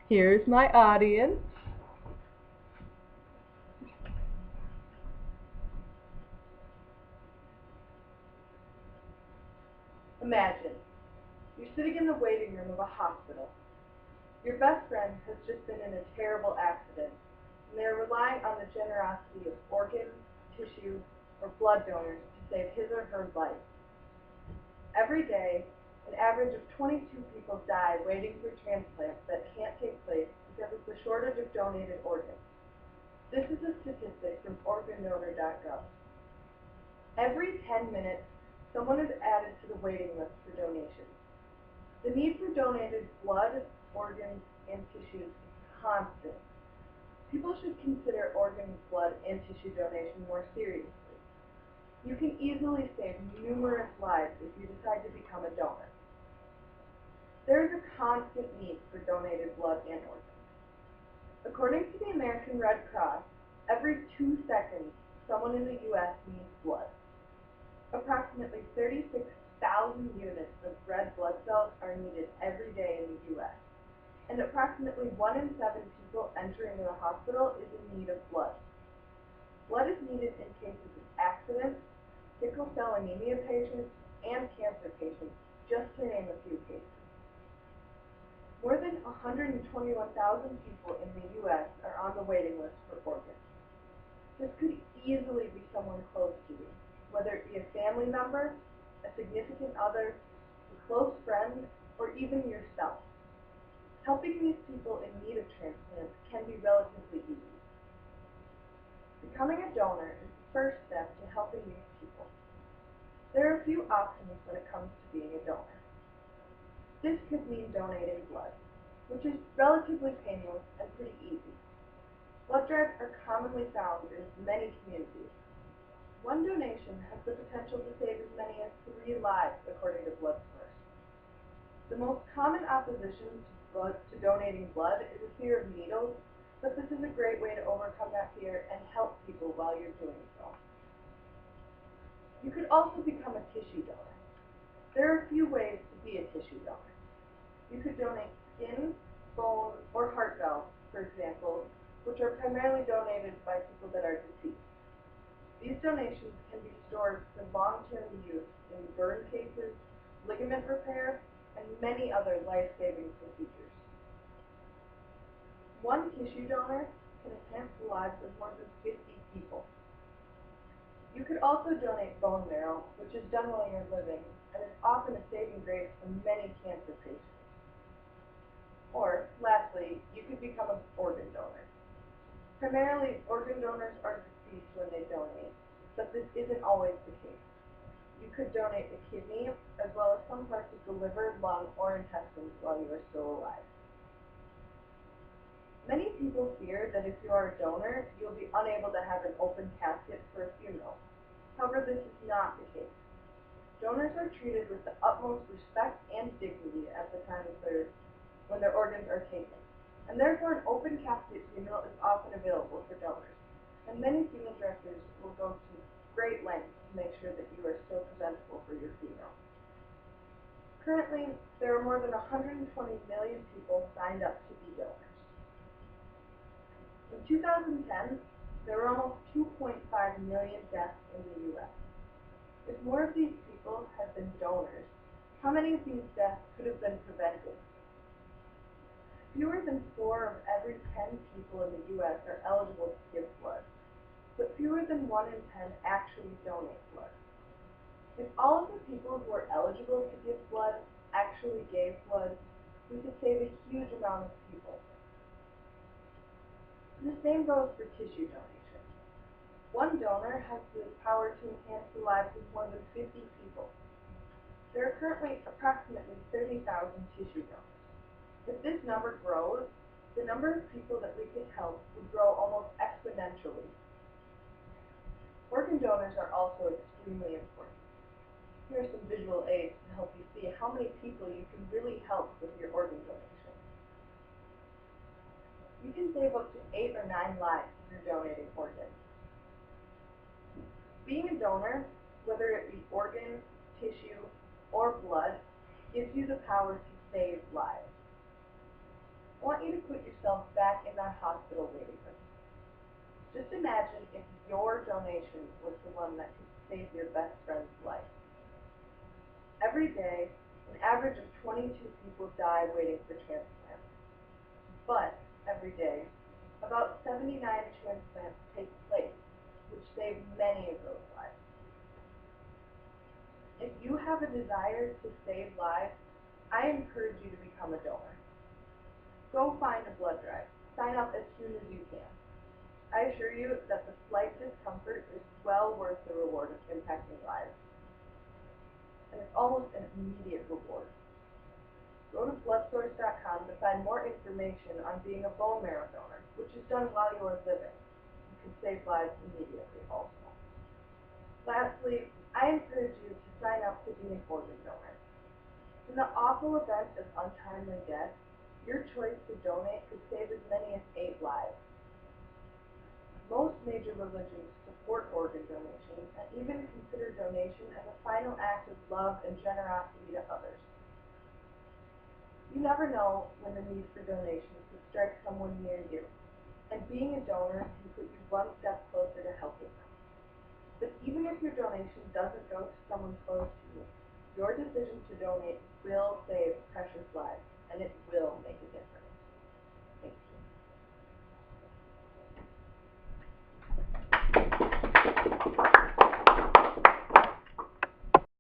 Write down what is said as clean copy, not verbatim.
Here's my audience. Imagine, you're sitting in the waiting room of a hospital. Your best friend has just been in a terrible accident, and they're relying on the generosity of organs, tissue, or blood donors to save his or her life. Every day, an average of 22 people die waiting for transplants that can't take place because of the shortage of donated organs. This is a statistic from organdonor.gov. Every 10 minutes, someone is added to the waiting list for donations. The need for donated blood, organs, and tissues is constant. People should consider organ, blood, and tissue donation more seriously. You can easily save numerous lives if you decide to become a donor. There is a constant need for donated blood and organs. According to the American Red Cross, every 2 seconds, someone in the U.S. needs blood. Approximately 36,000 units of red blood cells are needed every day in the U.S., and approximately 1 in 7 people entering the hospital is in need of blood. Blood is needed in cases of accidents, sickle cell anemia patients, and cancer patients, just to name a few cases. More than 121,000 people in the U.S. are on the waiting list for organs. This could easily be someone close to you, whether it be a family member, a significant other, a close friend, or even yourself. Helping these people in need of transplants can be relatively easy. Becoming a donor is the first step to helping these people. There are a few options when it comes to being a donor. This could mean donating blood, which is relatively painless and pretty easy. Blood drives are commonly found in many communities. One donation has the potential to save as many as 3 lives, according to Blood Source. The most common opposition to donating blood is a fear of needles, but this is a great way to overcome that fear and help people while you're doing so. You could also become a tissue donor. There are a few ways to be a tissue donor. You could donate skin, bone, or heart valves, for example, which are primarily donated by people that are deceased. These donations can be stored for long-term use in burn cases, ligament repair, and many other life-saving procedures. One tissue donor can enhance the lives of more than 50 people. You could also donate bone marrow, which is done while you're living, and is often a saving grace for many cancer patients. Or, lastly, you could become an organ donor. Primarily, organ donors are deceased when they donate, but this isn't always the case. You could donate the kidney, as well as some parts of the liver, lung, or intestines while you are still alive. Many people fear that if you are a donor, you'll be unable to have an open casket for a funeral. However, this is not the case. Donors are treated with the utmost respect and dignity at the time when their organs are taken, and therefore an open casket funeral is often available for donors, and many funeral directors will go to great lengths to make sure that you are still presentable for your funeral. Currently, there are more than 120 million people signed up to be donors. In 2010, there were almost 2.5 million deaths in the U.S. If more of these people had been donors, how many of these deaths could have been prevented? Fewer than 4 of every 10 people in the U.S. are eligible to give blood, but fewer than 1 in 10 actually donate blood. If all of the people who are eligible to give blood actually gave blood, we could save a huge amount of people. The same goes for tissue donation. One donor has the power to enhance the lives of more than 50 people. There are currently approximately 30,000 tissue donors. If this number grows, the number of people that we could help would grow almost exponentially. Organ donors are also extremely important. Here are some visual aids to help you see how many people you can really help with your organ donation. You can save up to 8 or 9 lives through donating organs. Being a donor, whether it be organ, tissue, or blood, gives you the power to save lives. I want you you to put yourself back in that hospital waiting room. Just imagine if your donation was the one that could save your best friend's life. Every day, an average of 22 people die waiting for transplant. But every day, about 79 transplants take place, which save many of those lives. If you have a desire to save lives, I encourage you to become a donor. Go find a blood drive. Sign up as soon as you can. I assure you that the slight discomfort is well worth the reward of impacting lives. And it's almost an immediate reward. Go to bloodsource.com to find more information on being a bone marrow donor, which is done while you are living. You can save lives immediately also. Lastly, I encourage you to sign up to be an organ donor. In the awful event of untimely death, your choice to donate could save as many as 8 lives. Most major religions support organ donation and even consider donation as a final act of love and generosity to others. You never know when the need for donations could strike someone near you, and being a donor can put you one step closer to helping them. But even if your donation doesn't go to someone close to you, your decision to donate will save precious lives, and it will make